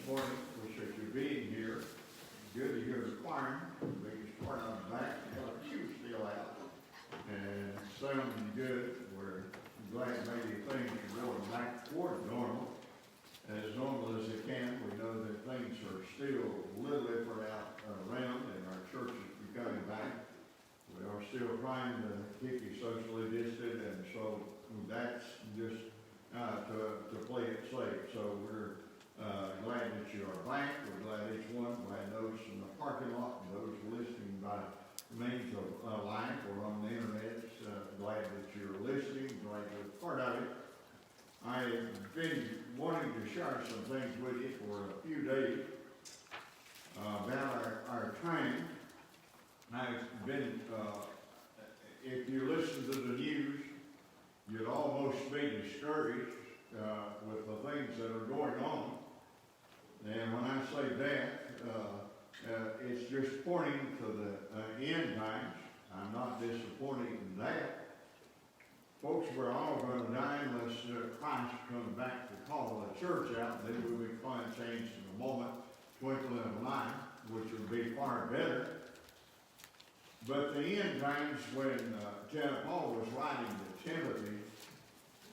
this morning. Appreciate you being here. Good to hear the choir. The biggest part on the back. Got a few still out. And sounding good. We're glad maybe things are rolling back toward normal as they can. We know that things are still a little different out around and our church is becoming back. We are still trying to keep you socially distant, and so that's just to play it safe. So we're glad that you are back. We're glad each one, glad those in the parking lot and those listening by means of live or on the internet. Glad that you're listening, glad you're part of it. I've been wanting to share some things with you for a few days about our time. I've been, if you listen to the news, you'd almost be discouraged with the things that are going on. And when I say that, it's just pointing to the end times. I'm not disappointed in that. Folks, we're all going to die unless Christ comes back to call the church out. Then we'll be quite changed in a moment, twinkling of an eye, which would be far better. But the end times, when Paul was writing to Timothy,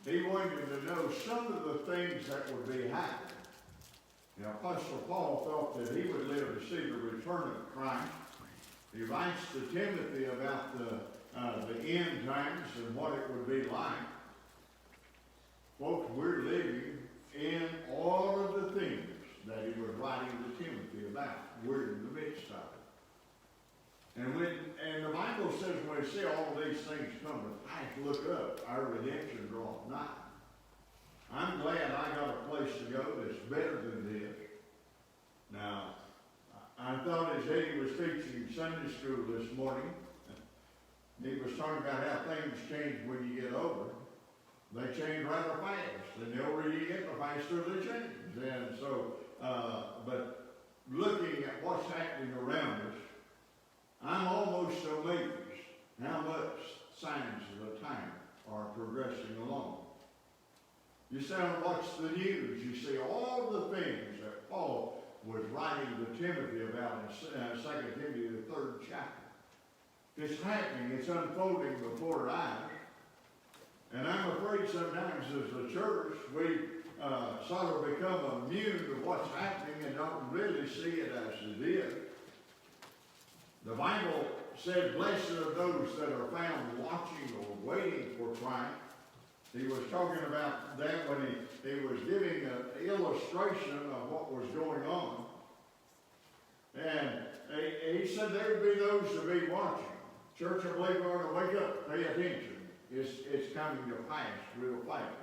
he wanted to know some of the things that would be happening. The Apostle Paul thought that he would live to see the return of Christ. He writes to Timothy about the end times and what it would be like. Folks, we're living in all of the things that he was writing to Timothy about. We're in the midst of it. And the Bible says when we see all of these things come to pass, look up, our redemption draweth nigh. I'm glad I got a place to go that's better than this. Now, I thought as Eddie was teaching Sunday school this morning, he was talking about how things change when you get older. They change rather fast, and the older you get, the faster they change. And so, but looking at what's happening around us, I'm almost amazed how much signs of the time are progressing along. You sit and watch the news, you see all the things that Paul was writing to Timothy about in 2 Timothy, the 3rd chapter. It's happening, it's unfolding before our eyes. And I'm afraid sometimes as a church, we sort of become immune to what's happening and don't really see it as it is. The Bible said, blessed are those that are found watching or waiting for Christ. He was talking about that when he was giving an illustration of what was going on. And he said there would be those to be watching. Church, I believe we're going to wake up, pay attention. It's coming to pass real fast.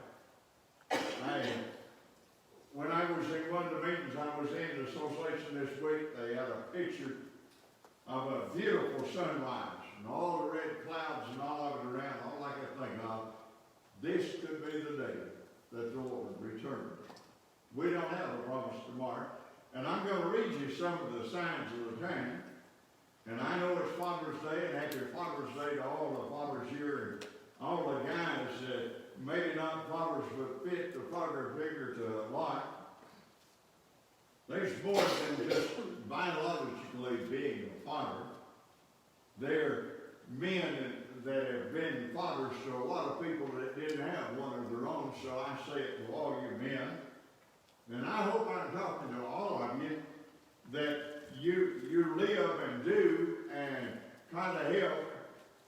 When I was in one of the meetings I was in the association this week, they had a picture of a beautiful sunrise and all the red clouds and all of it around. All I could think of, this could be the day that the Lord returns. We don't have a promise tomorrow. And I'm going to read you some of the signs of the time. And I know it's Father's Day, and happy Father's Day to all the fathers here and all the guys that maybe not fathers but fit the father figure to a lot. There's more than just biologically being a father. They're men that have been fathers to a lot of people that didn't have one of their own, so I say it to all you men. And I hope I'm talking to all of you that you live and do and try to help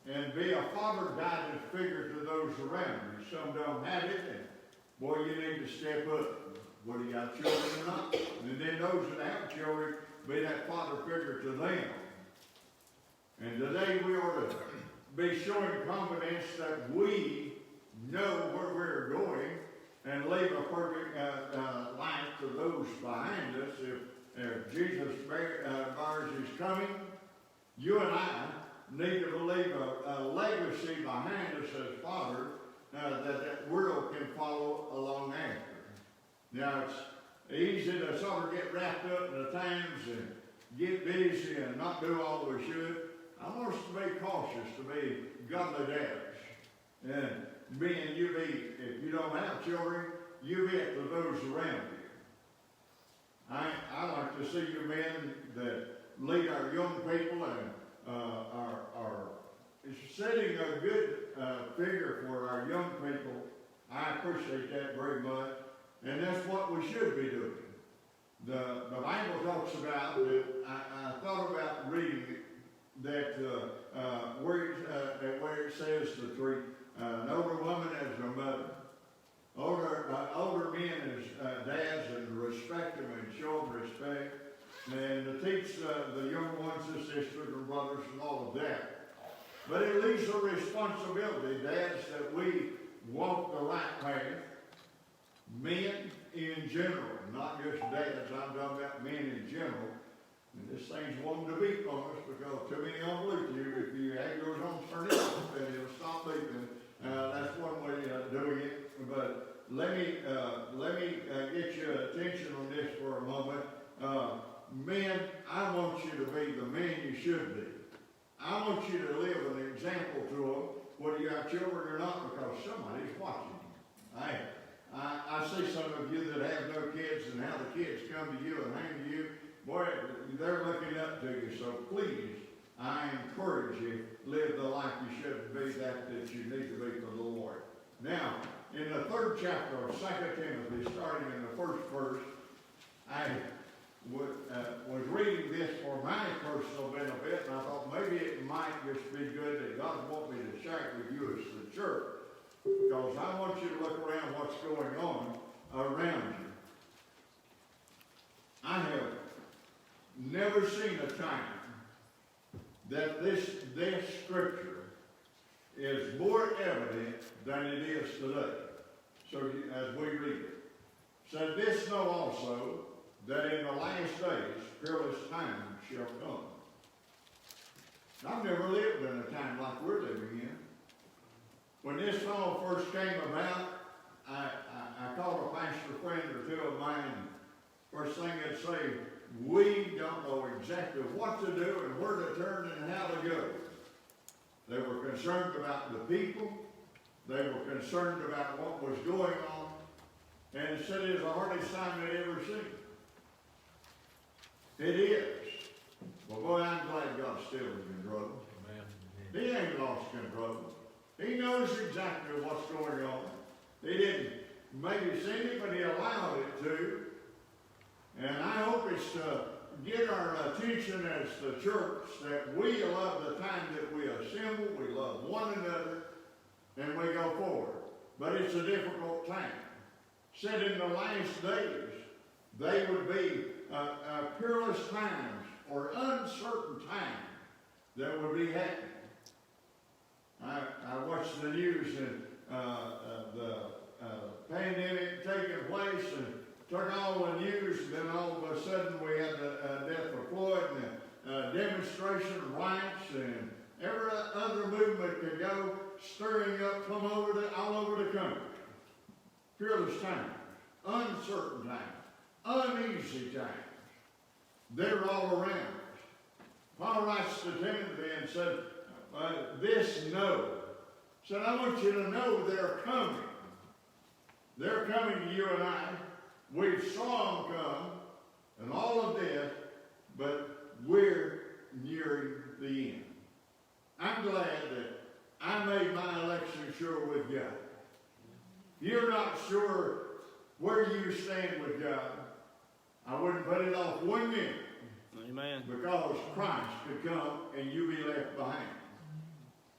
and be a father guidance figure to those around you. Some don't have it, and boy, you need to step up. Whether you got children or not. And then those that have children, be that father figure to them. And today we ought to be showing confidence that we know where we're going and leave a perfect life to those behind us. If Jesus bears his coming, you and I need to leave a legacy behind us as fathers that world can follow along after. Now, it's easy to sort of get wrapped up in the times and get busy and not do all we should. I want us to be cautious, to be godly dads. And being you be, if you don't have children, you be it to those around you. I like to see you men that lead our young people and are setting a good figure for our young people. I appreciate that very much, and that's what we should be doing. The Bible talks about that. I thought about reading it, that where it says to treat an older woman as a mother, older men as dads, and respect them and show them respect, and to teach the younger ones as sisters and brothers and all of that. But it leaves a responsibility, dads, that we walk the right path. Men in general, not just dads, I'm talking about men in general. And this thing's wanting to beep on us because too many on Bluetooth. If you have yours on, turn it off and it'll stop beeping. That's one way of doing it. But let me get your attention on this for a moment. Men, I want you to be the man you should be. I want you to live an example to them, whether you have children or not, because somebody's watching you. I see some of you that have no kids and how the kids come to you and hang to you. Boy, they're looking up to you. So please, I encourage you, live the life you should be, that you need to be for the Lord. Now, in the 3rd chapter of 2 Timothy, starting in the 1st verse, I was reading this for my personal benefit, and I thought maybe it might just be good that God wants me to share it with you as the church, because I want you to look around what's going on around you. I have never seen a time that this scripture is more evident than it is today. So as we read it, so this know also that in the last days perilous times shall come. I've never lived in a time like we're living in. When this song first came about, I called a pastor friend or two of mine. First thing they'd say, we don't know exactly what to do and where to turn and how to go. They were concerned about the people. They were concerned about what was going on. And said it was the hardest time they'd ever seen. It is. Well, boy, I'm glad God's still in control. Amen. He ain't lost control. He knows exactly what's going on. He didn't maybe see it, but he allowed it to. And I hope it's to get our attention as the church that we love the time that we assemble, we love one another, and we go forward. But it's a difficult time. Said in the last days, they would be perilous times or uncertain times that would be happening. I watched the news and the pandemic taking place and took all the news, and then all of a sudden we had the death of Floyd and the demonstration riots and every other movement could go stirring up from all over the country. Perilous times, uncertain times, uneasy times. They're all around us. Paul writes to Timothy and said, this know. Said, I want you to know they're coming. They're coming to you and I. We saw them come and all of this, but we're nearing the end. I'm glad that I made my election sure with God. You're not sure where you stand with God. I wouldn't put it off 1 minute. Amen. Because Christ could come and you be left behind.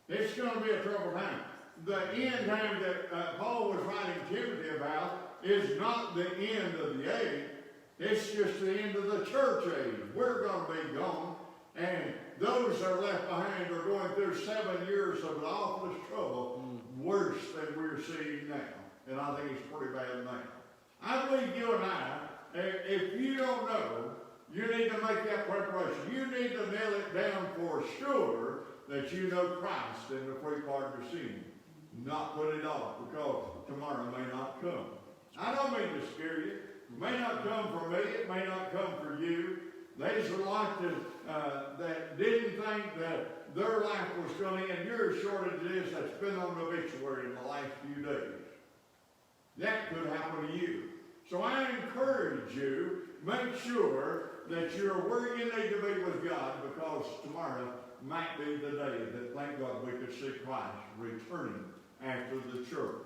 It's going to be a troubled time. The end time that Paul was writing Timothy about is not the end of the age. It's just the end of the church age. We're going to be gone. And those that are left behind are going through 7 years of the awfulest trouble, worse than we're seeing now. And I think it's pretty bad now. I believe you and I, if you don't know, you need to make that preparation. You need to nail it down for sure that you know Christ and the free pardon of sin. Not put it off, because tomorrow may not come. I don't mean to scare you. It may not come for me. It may not come for you. There's a lot that didn't think that their life was going to end. You're as short as it is that's been on the obituary in the last few days. That could happen to you. So I encourage you, make sure that you're where you need to be with God, because tomorrow might be the day that, thank God, we could see Christ returning after the church.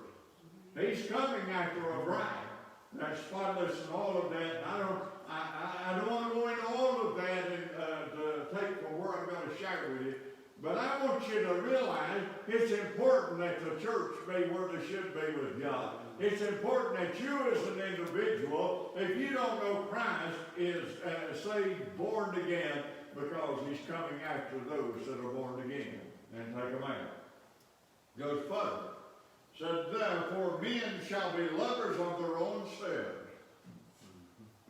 He's coming after a bride that's spotless and all of that. I don't want to go into all of that and to take from where I'm going to share with you. But I want you to realize it's important that the church be where they should be with God. It's important that you as an individual, if you don't know Christ, is saved, born again, because he's coming after those that are born again and take them out. Goes further. Said, therefore men shall be lovers of their own selves.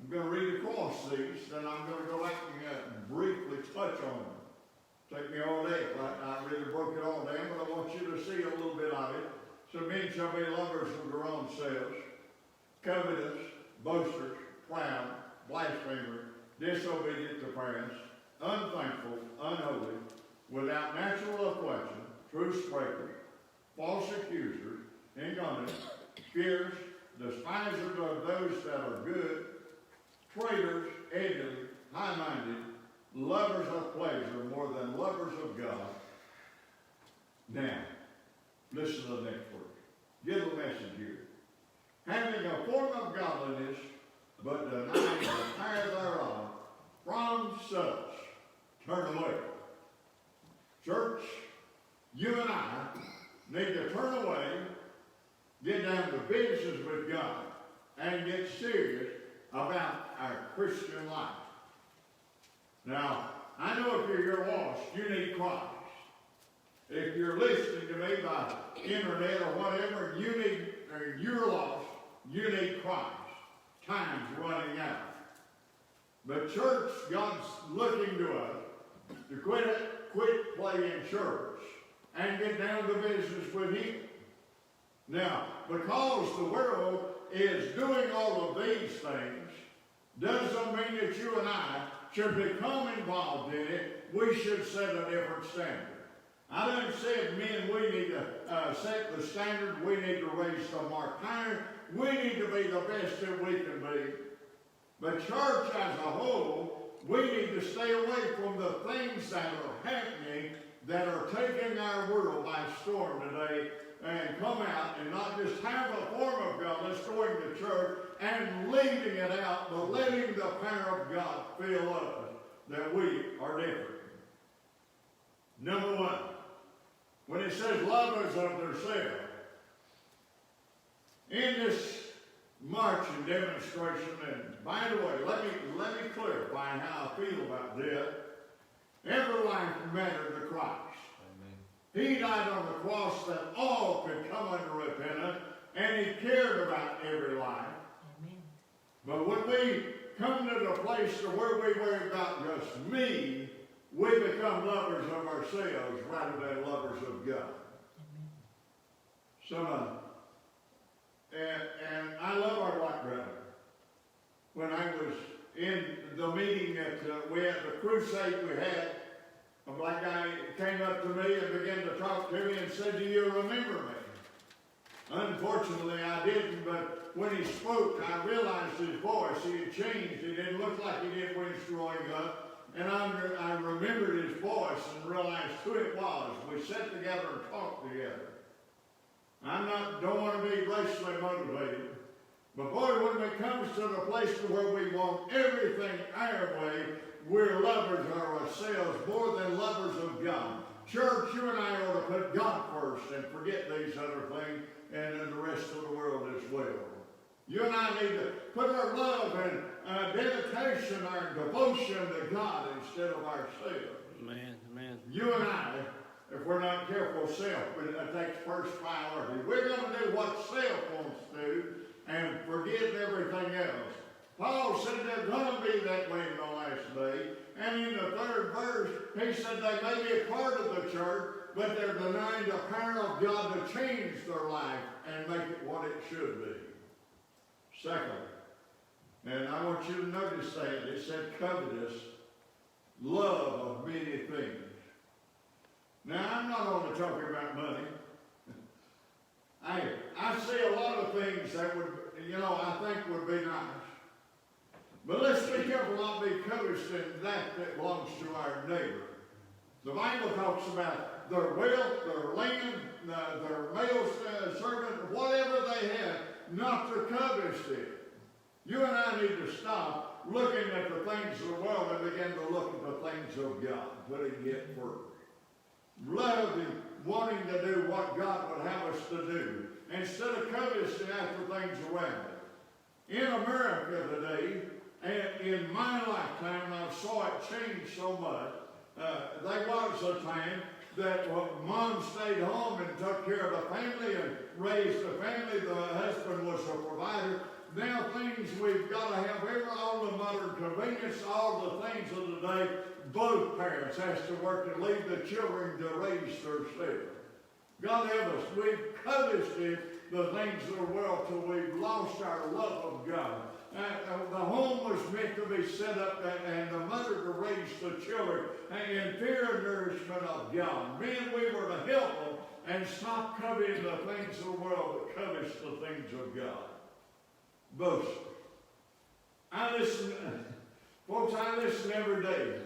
I'm going to read across these, then I'm going to go back and briefly touch on them. Take me all day. I really broke it all down, but I want you to see a little bit of it. So men shall be lovers of their own selves, covetous, boasters, proud, blasphemers, disobedient to parents, unthankful, unholy, without natural affection, truth breakers, false accusers, incontinent, fierce, despisers of those that are good, traitors, edgy, high-minded, lovers of pleasure more than lovers of God. Now, listen to the next word. Get a message here. Having a form of godliness, but denying the power thereof, from such turn away. Church, you and I need to turn away, get down to business with God, and get serious about our Christian life. Now, I know if you're lost, you need Christ. If you're listening to me by internet or whatever, you're lost, you need Christ. Time's running out. But church, God's looking to us to quit playing church and get down to business with him. Now, because the world is doing all of these things, doesn't mean that you and I should become involved in it. We should set a different standard. I done said, men, we need to set the standard. We need to raise the mark higher. We need to be the best that we can be. But church as a whole, we need to stay away from the things that are happening that are taking our world by storm today, and come out and not just have a form of godliness, going to church and leaving it out, but letting the power of God fill us that we are different. Number one, when it says lovers of themselves, in this march and demonstration, and by the way, let me clarify how I feel about this. Every life mattered to Christ. Amen. He died on the cross that all could come under repentance, and he cared about every life. Amen. But when we come to the place to where we worry about just me, we become lovers of ourselves rather than lovers of God. Amen. And I love our white brother. When I was in the meeting that we had, the crusade we had, a black guy came up to me and began to talk to me and said, "Do you remember me?" Unfortunately, I didn't, but when he spoke, I realized his voice. He had changed. He didn't look like he did when he was growing up. And I remembered his voice and realized who it was. We sat together and talked together. Don't want to be racially motivated. But boy, when it comes to the place to where we want everything our way, we're lovers of ourselves more than lovers of God. Church, you and I ought to put God first and forget these other things and then the rest of the world as well. You and I need to put our love and dedication, our devotion to God instead of ourselves. Amen. Amen. You and I, if we're not careful, self takes first priority. We're going to do what self wants to do and forget everything else. Paul said they're going to be that way in the last day. And in the third verse, he said they may be a part of the church, but they're denying the power of God to change their life and make it what it should be. Second, and I want you to notice that, it said covetous, love of many things. Now, I'm not only talking about money. I see a lot of things that would, I think would be nice. But let's be careful not be covetous in that belongs to our neighbor. The Bible talks about their wealth, their land, their male servant, whatever they have, not to covet it. You and I need to stop looking at the things of the world and begin to look at the things of God, putting it first. Loving, wanting to do what God would have us to do, instead of coveting after things around it. In America today, and in my lifetime, I saw it change so much. There was a time that mom stayed home and took care of the family and raised the family. The husband was a provider. Now things we've got to have all the modern convenience, all the things of the day. Both parents has to work and leave the children to raise themselves. God help us. We've coveted the things of the world till we've lost our love of God. The home was meant to be set up and the mother to raise the children in fear and nourishment of God. Men, we were to help them and stop coveting the things of the world, but covet the things of God. Boast. Folks, I listen every day.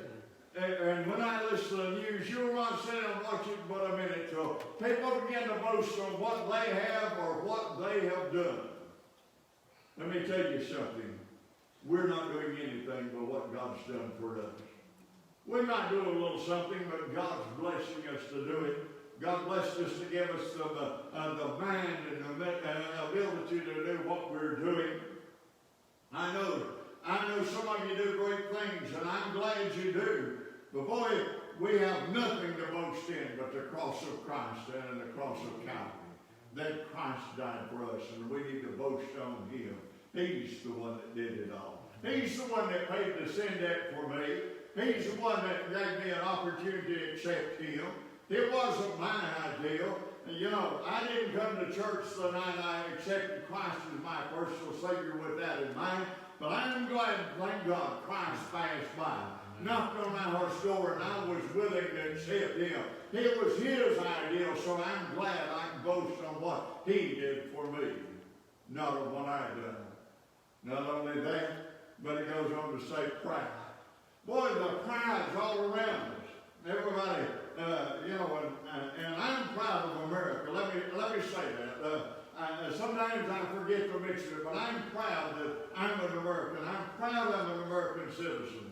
And when I listen to the news, you'll not sit and watch it but a minute till people begin to boast on what they have or what they have done. Let me tell you something. We're not doing anything but what God's done for us. We might do a little something, but God's blessing us to do it. God blessed us to give us the mind and the ability to do what we're doing. I know some of you do great things, and I'm glad you do. But boy, we have nothing to boast in but the cross of Christ and the cross of Calvary. That Christ died for us, and we need to boast on Him. He's the one that did it all. He's the one that paid the sin debt for me. He's the one that gave me an opportunity to accept Him. It wasn't my ideal. I didn't come to church the night I accepted Christ as my personal Savior with that in mind. But I'm glad, thank God, Christ passed by. Knocked on my heart's door, and I was willing to accept Him. It was His ideal, so I'm glad I can boast on what He did for me, not on what I done. Not only that, but it goes on to say pride. Boy, the pride's all around us. Everybody, and I'm proud of America. Let me say that. Sometimes I forget to mention it, but I'm proud that I'm an American. I'm proud I'm an American citizen.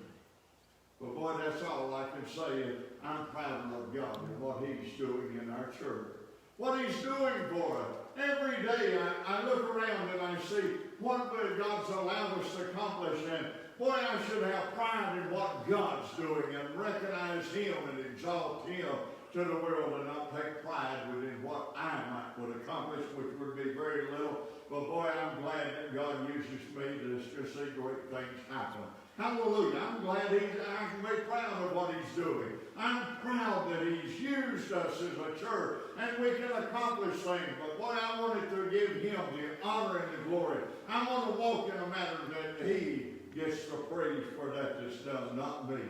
But boy, that's all I can say. I'm proud of God and what He's doing in our church. What He's doing for us. Every day I look around and I see what God's allowed us to accomplish. And boy, I should have pride in what God's doing and recognize Him and exalt Him to the world and not take pride within what I would accomplish, which would be very little. But boy, I'm glad that God uses me to see great things happen. Hallelujah. I'm glad I can be proud of what He's doing. I'm proud that He's used us as a church and we can accomplish things. But boy, I wanted to give Him the honor and the glory. I want to walk in a manner that He gets the praise for that's done, not me,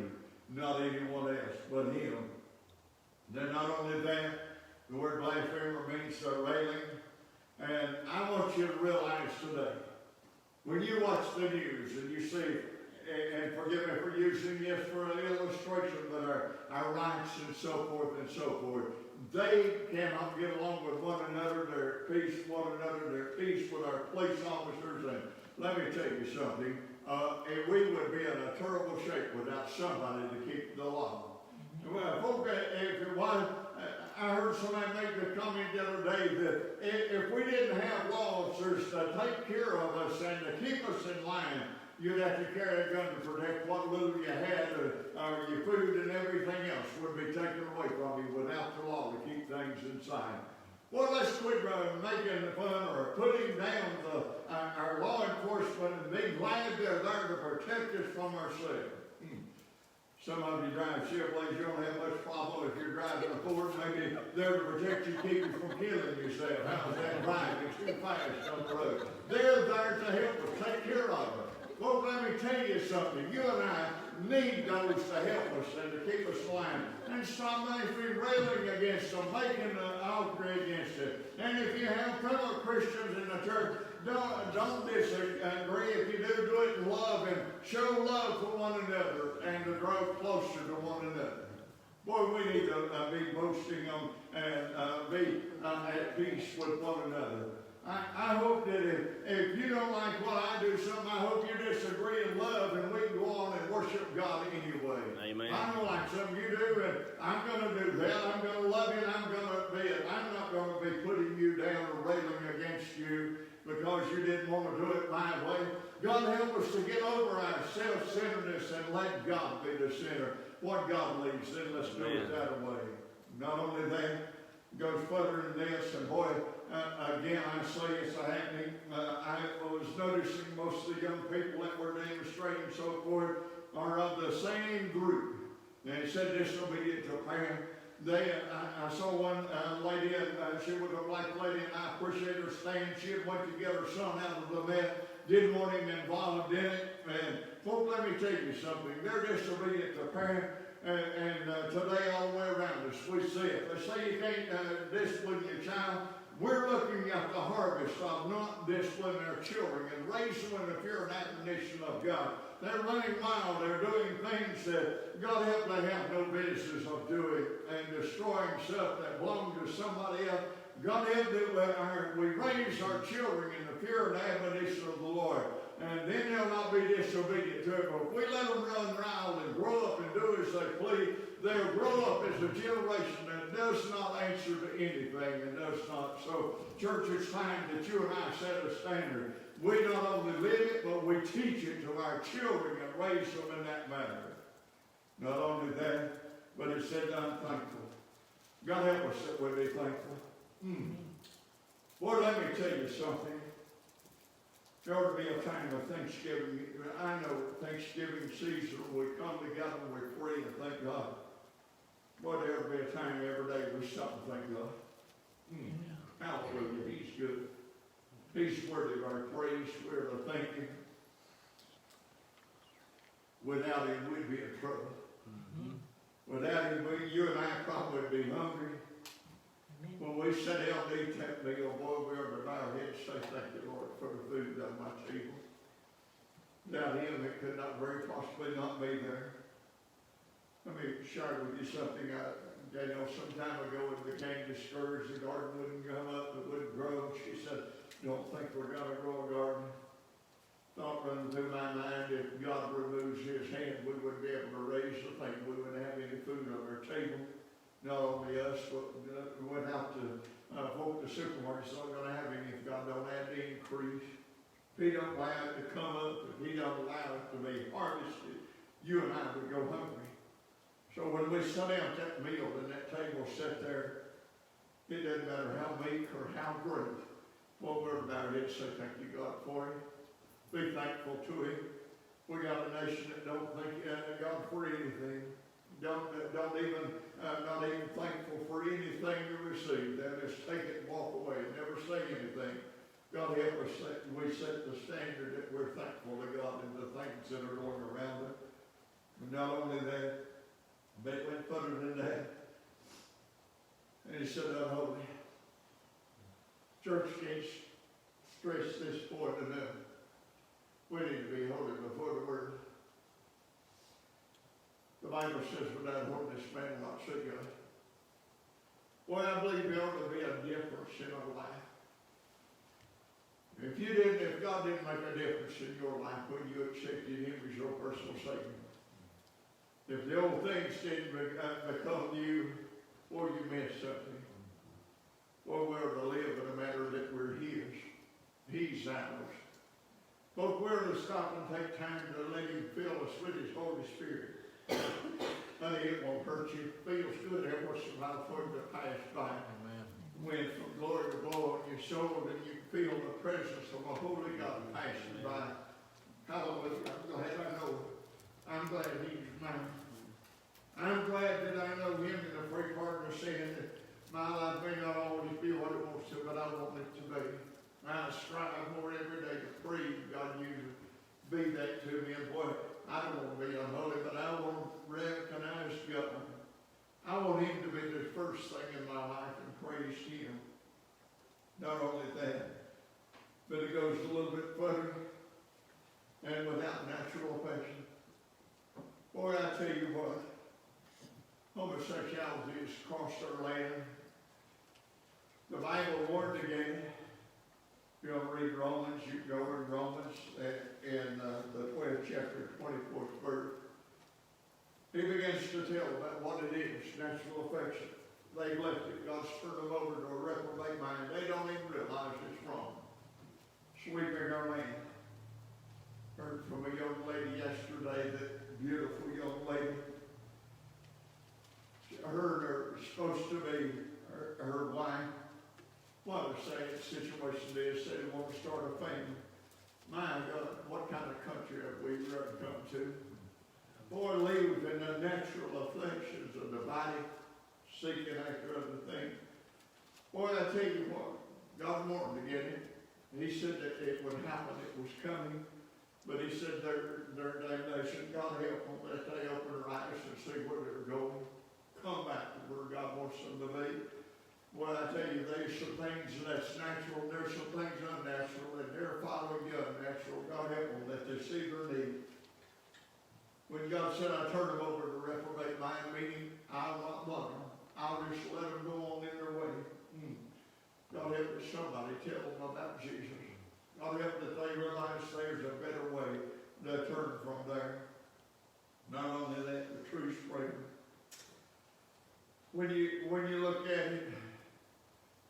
not anyone else, but Him. Then not only that, the word blasphemer means railing. And I want you to realize today, when you watch the news and you see, and forgive me for using this for an illustration, but our rights and so forth, they cannot get along with one another. They're at peace with one another. They're at peace with our police officers. And let me tell you something. We would be in a terrible shape without somebody to keep the law. Well, folks, if it was, I heard somebody make the comment the other day that if we didn't have law officers to take care of us and to keep us in line, you'd have to carry a gun to protect what little you had, or your food and everything else would be taken away from you without the law to keep things inside. Well, let's quit making fun or putting down our law enforcement and be glad they're there to protect us from ourselves. Some of you drive Chevrolets, you don't have much problem if you're driving a Ford. Maybe they're to protect you, keep you from killing yourself. How's that driving? It's too fast on the road. They're there to help us, take care of us. Folks, let me tell you something. You and I need those to help us and to keep us alive. And stop railing against them, making an outcry against it. And if you have fellow Christians in the church, don't disagree. If you do it in love and show love for one another and to grow closer to one another. Boy, we need to be boasting on and be at peace with one another. I hope that if you don't like what I do, I hope you disagree in love and we can go on and worship God anyway. Amen. I don't like something you do, and I'm going to do that. I'm going to love you, and I'm going to be it. I'm not going to be putting you down or railing against you because you didn't want to do it my way. God help us to get over our self-centeredness and let God be the center. What God leads, then let's do it that way. Not only that, goes further than this, and boy, again, I say it's happening. I was noticing most of the young people that were demonstrating and so forth are of the same group. And it said disobedient to a parent. I saw one lady, she was a black lady, and I appreciate her stand. She had went to get her son out of the bed, didn't want him involved in it. And folks, let me tell you something. They're disobedient to a parent. And today, all the way around us, we see it. They say you can't discipline your child. We're looking at the harvest of not disciplining our children and raising them in the fear and admonition of God. They're running wild. They're doing things that God help they have no business of doing and destroying stuff that belongs to somebody else. God help that we raise our children in the fear and admonition of the Lord. And then they'll not be disobedient to it. But if we let them run wild and grow up and do as they please, they'll grow up as a generation that does not answer to anything and does not. So, church, it's time that you and I set a standard. We not only live it, but we teach it to our children and raise them in that manner. Not only that, but it said, I'm thankful. God help us that we be thankful. Boy, let me tell you something. There ought to be a time of Thanksgiving. I know Thanksgiving season, we come together and we pray and thank God. Boy, there ought to be a time every day we stop and thank God. Hallelujah, He's good. He's worthy of our praise. We're to thank Him. Without Him, we'd be in trouble. Without Him, you and I probably would be hungry. When we sat down to eat that meal, boy, we ought to bow our heads and say, thank you, Lord, for the food on my table. Without Him, it could not very possibly not be there. Let me share with you something. Some time ago, it became discouraged. The garden wouldn't come up, it wouldn't grow. She said, don't think we're going to grow a garden. Thought running through my mind, if God removes His hand, we wouldn't be able to raise the thing. We wouldn't have any food on our table. Not only us, but we went out to folk the supermarkets, not going to have any if God don't add the increase. If He don't allow it to come up, if He don't allow it to be harvested, you and I would go hungry. So when we sat down at that meal and that table sat there, it doesn't matter how meek or how great. Well, we're about it. Say thank you, God, for Him. Be thankful to Him. We got a nation that don't thank God for anything. Not even thankful for anything we receive. They'll just take it and walk away and never say anything. God help us that we set the standard that we're thankful to God and the things that are going around us. But not only that, but it went further than that. And He said, unholy. Church can't stress this point enough. We need to be holy before the Word. The Bible says, without holiness, man will not see God. Well, I believe there ought to be a difference in our life. If God didn't make a difference in your life when you accepted Him as your personal Savior, if the old things didn't become you, or you missed something, or we're to live in a manner that we're His. He's ours. But we're to stop and take time to let Him fill us with His Holy Spirit. Honey, it won't hurt you. It feels good every once in a while for it to pass by. Amen. Went from glory to glory in your soul, and you feel the presence of a holy God passing by. Hallelujah. I'm glad I know it. I'm glad He's mine. I'm glad that I know Him in the free pardon of sin, that my life may not always be what it wants to, but I want it to be. I strive more every day to pray God uses. be that to me. And boy, I don't want to be unholy, but I want to recognize Goodman. I want him to be the first thing in my life and praise him. Not only that, but it goes a little bit further, and without natural affection. Boy, I tell you what, homosexuality has crossed our land. The Bible warned again. If you want to read Romans, you can go in Romans in the 12th chapter, 24th verse. He begins to tell about what it is, natural affection. They've left it. God's turned them over to a reprobate mind. They don't even realize it's wrong. Sweeping our land. Heard from a young lady yesterday, that beautiful young lady. Her supposed to be her wife. What a sad situation it is. Said they want to start a family. My God, what kind of country have we come to? Boy, live in the natural afflictions of the body, seeking after other things. Boy, I tell you what, God warned again. He said that it would happen, it was coming. But he said their damnation, God help them, that they open their eyes and see where they're going. Come back to where God wants them to be. Well, I tell you, there's some things that's natural, there's some things unnatural, and they're following the unnatural. God help them, that they see their need. When God said, I turn them over to reprobate mind, meaning I'll not love them. I'll just let them go on in their way. God help somebody tell them about Jesus. God help that they realize there's a better way to turn from there. Not only that, the true spring. When you look at it,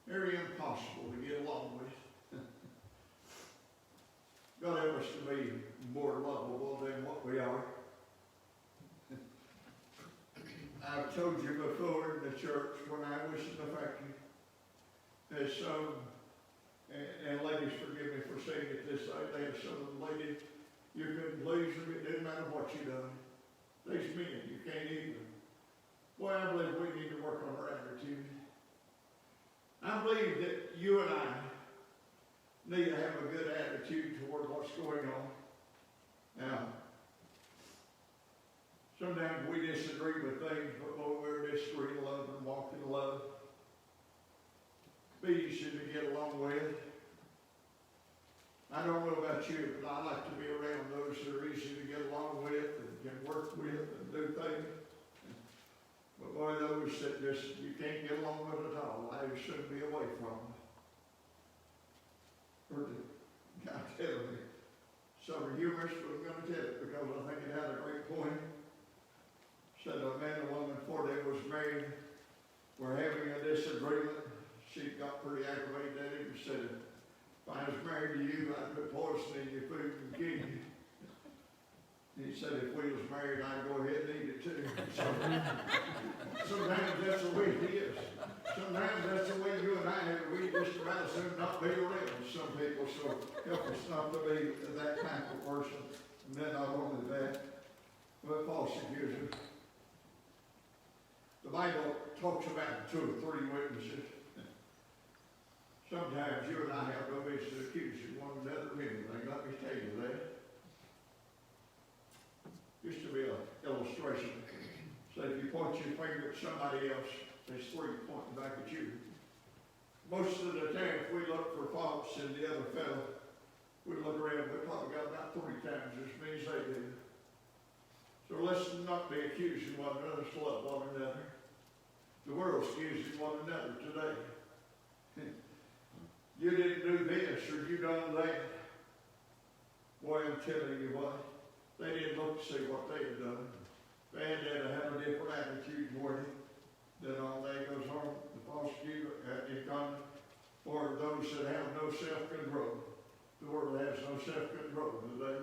they're impossible to get along with. God help us to be more lovable than what we are. I've told you before in the church when I was in the factory, there's some, and ladies forgive me for saying it this way, there's some ladies, you couldn't lose them, it didn't matter what you done. These men, you can't even. Boy, I believe we need to work on our attitude. I believe that you and I need to have a good attitude toward what's going on. Now, sometimes we disagree with things, but boy, we're disagree in love and walk in love. Be easy to get along with. I don't know about you, but I like to be around those that are easy to get along with and can work with and do things. But boy, those that just you can't get along with at all, I should be away from them. Or the guy tell me, some are humorous, but I'm going to tell it because I think it had a great point. Said a man and woman before they was married were having a disagreement. She got pretty aggravated at him and said, if I was married to you, I'd put poison in your food and kill you. He said, if we was married, I'd go ahead and eat it too. So, sometimes that's the way it is. Sometimes that's the way you and I have to be, just about as soon not be around some people. So help us not to be that type of person. And then not only that, but false accusers. The Bible talks about 2 or 3 witnesses. Sometimes you and I have no business accusing one another of anything. Let me tell you that. Used to be an illustration. So if you point your finger at somebody else, there's 3 pointing back at you. Most of the time, if we look for faults in the other fellow, we look around, we probably got about 3 times as many as they do. So let's not be accusing one another, let's love one another. The world's accusing one another today. You didn't do this or you done that. Boy, I'm telling you what, they didn't look to see what they had done. They had to have a different attitude toward it. Then all day goes on, the false economy, for those that have no self-control. The world has no self-control today.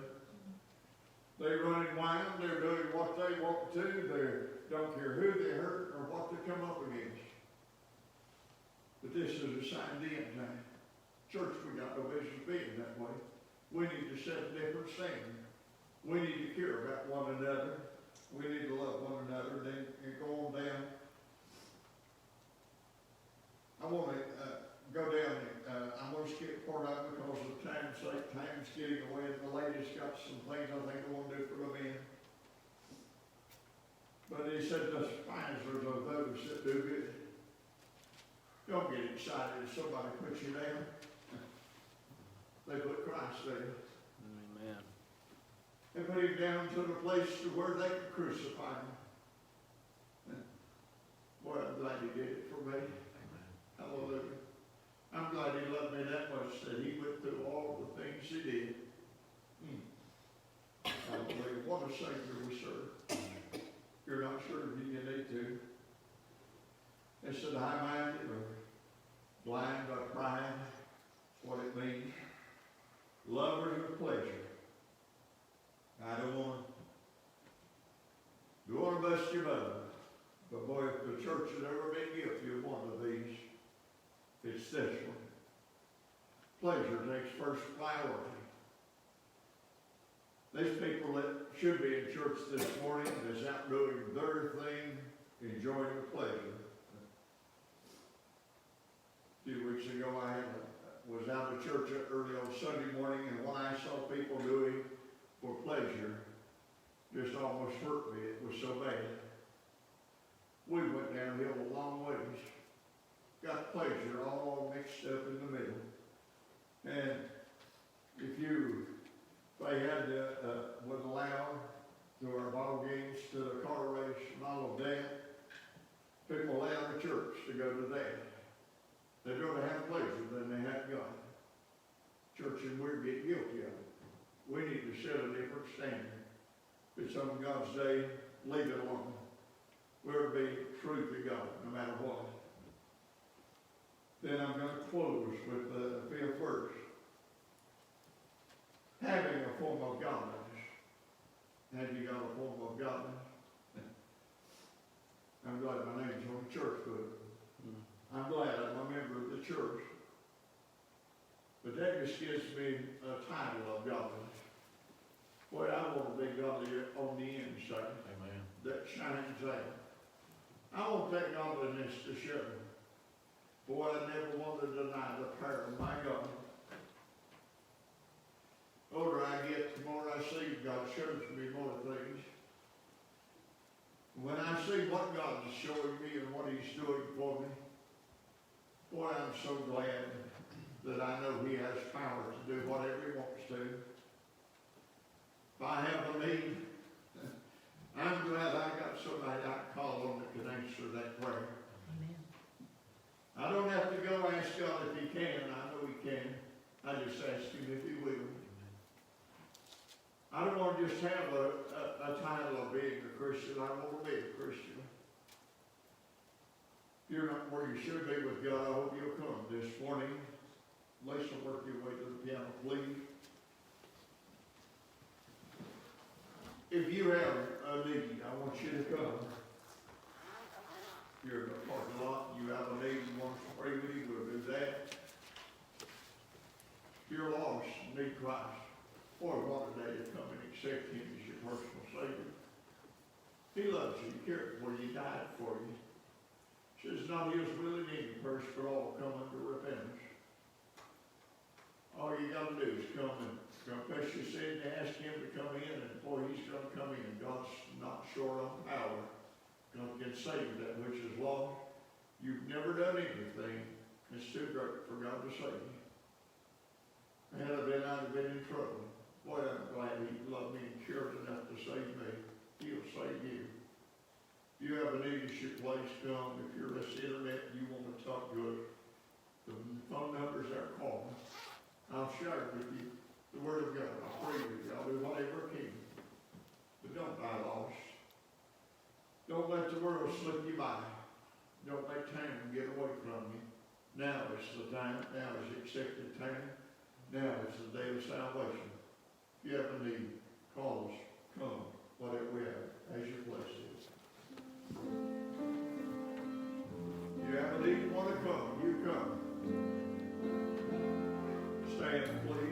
They're running wild, they're doing what they want to, they don't care who they hurt or what they come up against. But this is a sign of the end time. Church, we got no business being that way. We need to set a different standard. We need to care about one another. We need to love one another and go on down. I want to go down. I'm going to skip part of it because of time's sake. Time's getting away and the ladies He's got some things I think I want to do for the men. But he said, the despisers of those that do good. Don't get excited if somebody puts you down. They put Christ there. Amen. They put him down to the place to where they could crucify him. Boy, I'm glad he did it for me. Amen. Hallelujah. I'm glad he loved me that much that he went through all the things he did. Hallelujah. What a Savior we serve. You're not sure if you need to. They said high-minded or blind by pride. That's what it means. Lovers of pleasure. I don't want to bust your bubble. But boy, if the church has ever been guilty of one of these, it's this one. Pleasure takes first priority. These people that should be in church this morning is out doing their thing, enjoying the pleasure. A few weeks ago, I was out of church early on Sunday morning, and what I saw people doing for pleasure just almost hurt me. It was so bad. We went downhill a long ways. Got pleasure all mixed up in the middle. And if they had would allow to our ball games, to the car race and all of that, people out of church to go to that. They'd rather have pleasure than they have God. Church, and we're getting guilty of it. We need to set a different standard. If it's on God's day, leave it alone. We're to be true to God, no matter what. Then I'm going to close with the fifth verse. Having a form of godliness. Have you got a form of godliness? I'm glad my name's on the church book. I'm glad I'm a member of the church. But that just gives me a title of godliness. Boy, I want to be godly on the inside. Amen. That shines out. I want that godliness to show. Boy, I never want to deny the power of my God. The older I get, the more I see God shows me more things. When I see what God is showing me and what he's doing for me, boy, I'm so glad that I know he has power to do whatever he wants to. If I have a need, I'm glad I got somebody I can call on that can answer that prayer. Amen. I don't have to go ask God if he can. I know he can. I just ask him if he will. I don't want to just have a title of being a Christian. I want to be a Christian. If you're not where you should be with God, I hope you'll come this morning. Lisa, work your way to the piano, please. If you have a need, I want you to come. If you're in the parking lot, you have a need, you want us to pray with you, we'll do that. If you're lost, need Christ. Boy, what a day to come and accept him as your personal Savior. He loves you, he cared for you, he died for you. He says, not his will in any person, but all come unto repentance. All you got to do is come and confess your sin and ask him to come in, and boy, he's going to come in. God's not short on power. God can save that which is lost. You've never done anything that's too great for God to save you. Had I been, I'd have been in trouble. Boy, I'm glad he loved me and cared enough to save me. He'll save you. If you have a need, you should please come. If you're on this internet and you want to talk to us, the phone number's there, call me. I'll share with you the Word of God. I'll pray with you. I'll do whatever I can. But don't die lost. Don't let the world slip you by. Don't let time get away from you. Now is the time. Now is the accepted time. Now is the day of salvation. If you have a need, call us. Come. Whatever we have. As your blessed is. You have a need, you want to come. You come. Stand, please.